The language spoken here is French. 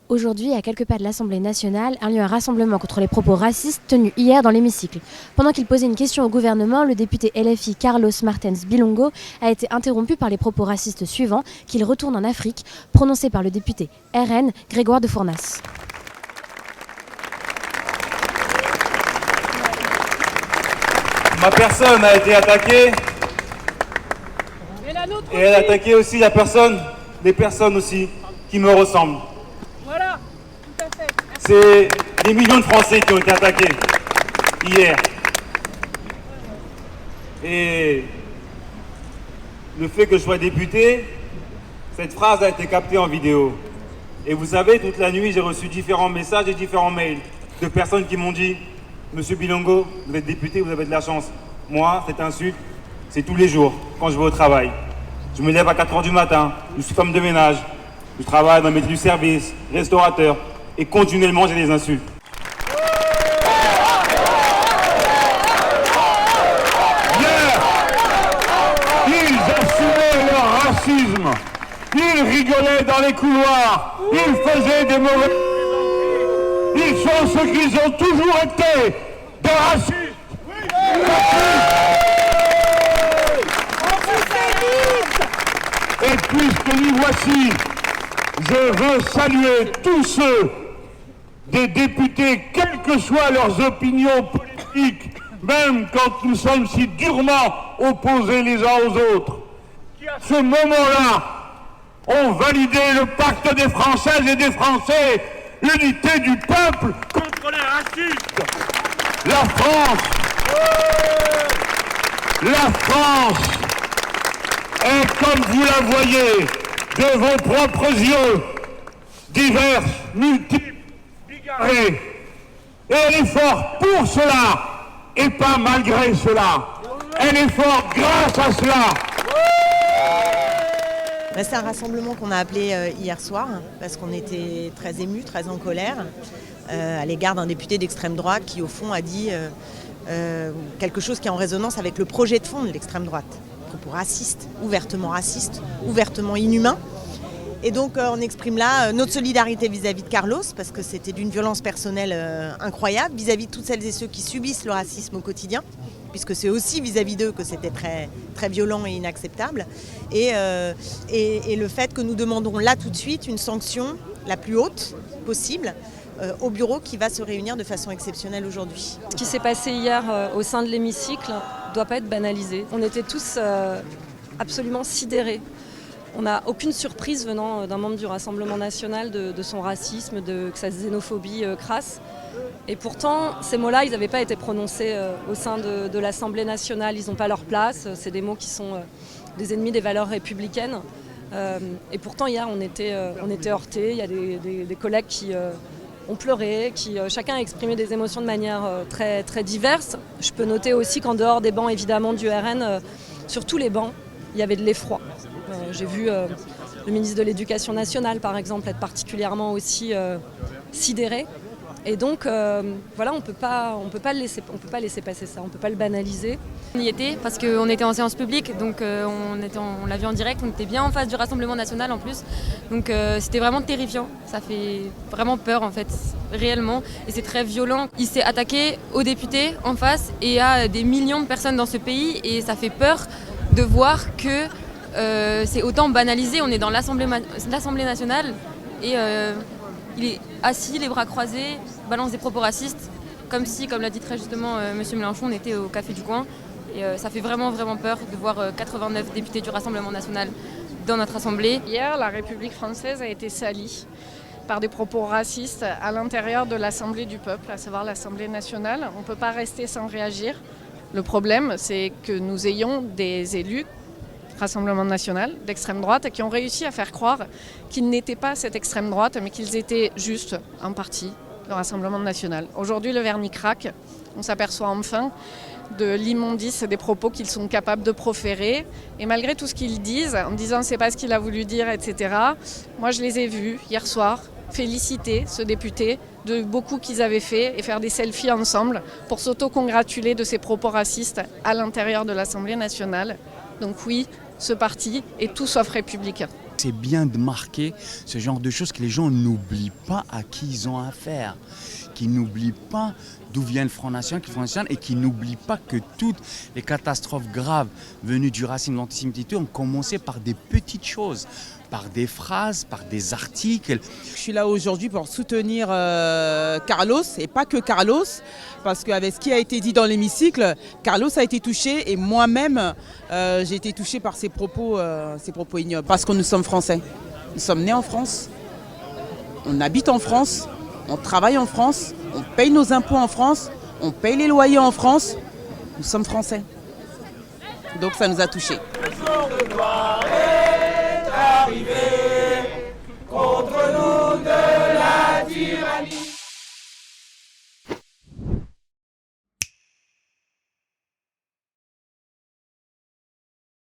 Aujourd'hui, à quelques pas de l'Assemblée nationale, a lieu un rassemblement contre les propos racistes tenus hier dans l'hémicycle. Pendant qu'il posait une question au gouvernement, le député LFI Carlos Martens Bilongo a été interrompu par les propos racistes suivants qu'il retourne en Afrique, prononcés par le député RN Grégoire de Fournas. Ma personne a été attaquée et elle a attaqué aussi des personnes aussi qui me ressemblent. Voilà, tout à fait. C'est des millions de Français qui ont été attaqués hier. Et le fait que je sois député, cette phrase a été captée en vidéo. Et vous savez, toute la nuit, j'ai reçu différents messages et différents mails de personnes qui m'ont dit « Monsieur Bilongo, vous êtes député, vous avez de la chance. » Moi, cette insulte, c'est tous les jours, quand je vais au travail. Je me lève à 4h du matin, je suis femme de ménage, je travaille dans le métier du service, restaurateur, et continuellement j'ai des insultes. Hier, ils assumaient leur racisme. Ils rigolaient dans les couloirs. Ils faisaient des mauvais... Ils sont ce qu'ils ont toujours été, des racistes. Et puisque nous voici, je veux saluer tous ceux des députés, quelles que soient leurs opinions politiques, même quand nous sommes si durement opposés les uns aux autres, qui à ce moment-là ont validé le pacte des Françaises et des Français, l'unité du peuple contre les racistes. La France est, comme vous la voyez, de vos propres yeux, diverses, multiples, bigarrées. Et elle est forte pour cela, et pas malgré cela. Elle est forte grâce à cela. C'est un rassemblement qu'on a appelé hier soir, parce qu'on était très émus, très en colère, à l'égard d'un député d'extrême droite qui, au fond, a dit quelque chose qui est en résonance avec le projet de fond de l'extrême droite. Propos racistes, ouvertement inhumains. Et donc on exprime là notre solidarité vis-à-vis de Carlos, parce que c'était d'une violence personnelle incroyable, vis-à-vis de toutes celles et ceux qui subissent le racisme au quotidien, puisque c'est aussi vis-à-vis d'eux que c'était très, très violent et inacceptable. Et le fait que nous demandons là tout de suite une sanction la plus haute possible au bureau qui va se réunir de façon exceptionnelle aujourd'hui. Ce qui s'est passé hier au sein de l'hémicycle ne doit pas être banalisé. On était tous absolument sidérés. On n'a aucune surprise venant d'un membre du Rassemblement national de son racisme, de sa xénophobie crasse. Et pourtant, ces mots-là, ils n'avaient pas été prononcés au sein de l'Assemblée nationale. Ils n'ont pas leur place. C'est des mots qui sont des ennemis des valeurs républicaines. Et pourtant, hier, on était heurtés. Il y a des collègues qui ont pleuré, qui chacun a exprimé des émotions de manière très, très diverse. Je peux noter aussi qu'en dehors des bancs, évidemment, du RN, sur tous les bancs, il y avait de l'effroi. J'ai vu le ministre de l'Éducation nationale, par exemple, être particulièrement aussi sidéré. Et donc, voilà, on peut pas laisser passer ça, on ne peut pas le banaliser. On y était parce qu'on était en séance publique, donc on l'a vu en direct, on était bien en face du Rassemblement national en plus. Donc c'était vraiment terrifiant, ça fait vraiment peur en fait, réellement. Et c'est très violent. Il s'est attaqué aux députés en face et à des millions de personnes dans ce pays. Et ça fait peur de voir que c'est autant banalisé. On est dans l'Assemblée nationale et il est assis, les bras croisés, balance des propos racistes, comme si, comme l'a dit très justement M. Mélenchon, on était au café du coin. Et ça fait vraiment, vraiment peur de voir 89 députés du Rassemblement national dans notre Assemblée. Hier, la République française a été salie par des propos racistes à l'intérieur de l'Assemblée du peuple, à savoir l'Assemblée nationale. On ne peut pas rester sans réagir. Le problème, c'est que nous ayons des élus Rassemblement national, d'extrême droite, qui ont réussi à faire croire qu'ils n'étaient pas cette extrême droite, mais qu'ils étaient juste en partie le Rassemblement national. Aujourd'hui, le vernis craque. On s'aperçoit enfin de l'immondice des propos qu'ils sont capables de proférer. Et malgré tout ce qu'ils disent, en disant c'est pas ce qu'il a voulu dire, etc., moi je les ai vus hier soir féliciter ce député de beaucoup qu'ils avaient fait et faire des selfies ensemble pour s'auto-congratuler de ces propos racistes à l'intérieur de l'Assemblée nationale. Donc oui, ce parti est tout sauf républicain. C'est bien de marquer ce genre de choses, que les gens n'oublient pas à qui ils ont affaire, qu'ils n'oublient pas d'où vient le Front National, et qu'ils n'oublient pas que toutes les catastrophes graves venues du racisme, de l'antisémitisme ont commencé par des petites choses, par des phrases, par des articles. Je suis là aujourd'hui pour soutenir Carlos, et pas que Carlos, parce qu'avec ce qui a été dit dans l'hémicycle, Carlos a été touché et moi-même j'ai été touchée par ses propos ignobles. Parce que nous sommes français, nous sommes nés en France, on habite en France, on travaille en France, on paye nos impôts en France, on paye les loyers en France, nous sommes français. Donc ça nous a touchés.